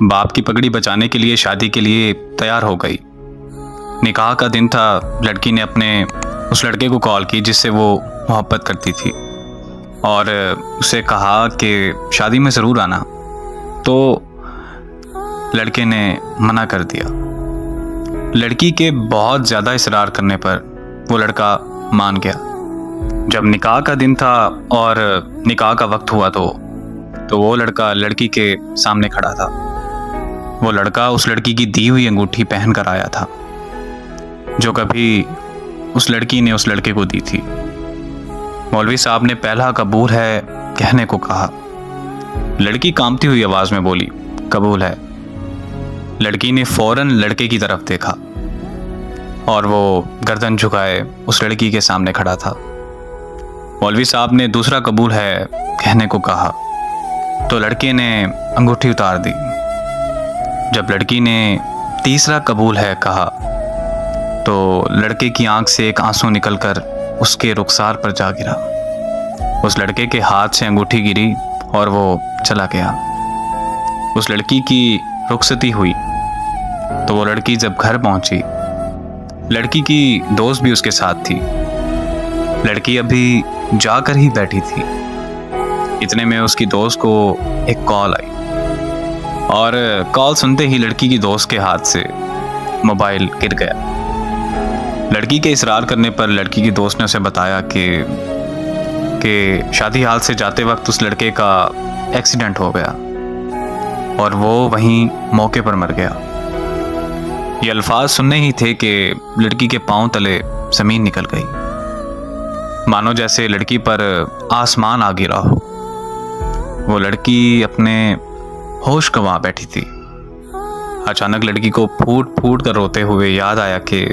बाप की पगड़ी बचाने के लिए शादी के लिए तैयार हो गई। निकाह का दिन था। लड़की ने अपने उस लड़के को कॉल की जिससे वो मोहब्बत करती थी और उसे कहा कि शादी में ज़रूर आना। तो लड़के ने मना कर दिया। लड़की के बहुत ज़्यादा इसरार करने पर वो लड़का मान गया। जब निकाह का दिन था और निकाह का वक्त हुआ तो वो लड़का लड़की के सामने खड़ा था। वो लड़का उस लड़की की दी हुई अंगूठी पहन कर आया था जो कभी उस लड़की ने उस लड़के को दी थी। मौलवी साहब ने पहला कबूल है कहने को कहा। लड़की कांपती हुई आवाज़ में बोली, कबूल है। लड़की ने फौरन लड़के की तरफ देखा और वो गर्दन झुकाए उस लड़की के सामने खड़ा था। मौलवी साहब ने दूसरा कबूल है कहने को कहा तो लड़के ने अंगूठी उतार दी। जब लड़की ने तीसरा कबूल है कहा तो लड़के की आंख से एक आंसू निकलकर उसके रुखसार पर जा गिरा। उस लड़के के हाथ से अंगूठी गिरी और वो चला गया। उस लड़की की रुखसती हुई तो वो लड़की जब घर पहुंची, लड़की की दोस्त भी उसके साथ थी। लड़की अभी जाकर ही बैठी थी। इतने में उसकी दोस्त को एक कॉल आई और कॉल सुनते ही लड़की की दोस्त के हाथ से मोबाइल गिर गया। लड़की के इसरार करने पर लड़की की दोस्त ने उसे बताया कि शादी हाल से जाते वक्त उस लड़के का एक्सीडेंट हो गया और वो वहीं मौके पर मर गया। ये अल्फाज सुनने ही थे कि लड़की के पांव तले ज़मीन निकल गई, मानो जैसे लड़की पर आसमान आ गिरा हो। वो लड़की अपने होश गंवा बैठी थी। अचानक लड़की को फूट फूट कर रोते हुए याद आया कि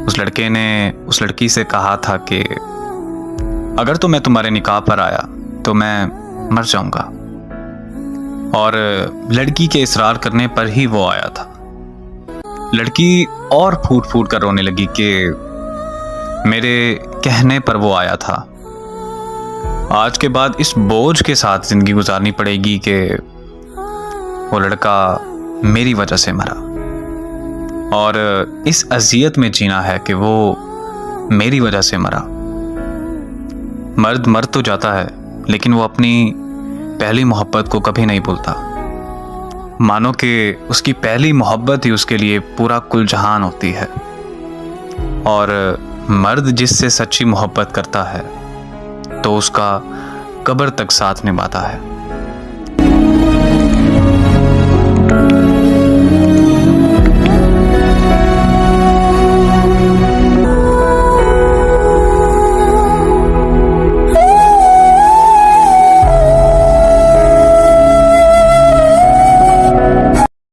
उस लड़के ने उस लड़की से कहा था कि अगर तो मैं तुम्हारे निकाह पर आया तो मैं मर जाऊंगा, और लड़की के इसरार करने पर ही वो आया था। लड़की और फूट फूट कर रोने लगी कि मेरे कहने पर वो आया था। आज के बाद इस बोझ के साथ जिंदगी गुजारनी पड़ेगी कि वो लड़का मेरी वजह से मरा, और इस अजियत में जीना है कि वो मेरी वजह से मरा। मर्द मर तो जाता है लेकिन वो अपनी पहली मोहब्बत को कभी नहीं भूलता। मानो कि उसकी पहली मोहब्बत ही उसके लिए पूरा कुल जहान होती है, और मर्द जिससे सच्ची मोहब्बत करता है तो उसका कब्र तक साथ निभाता है।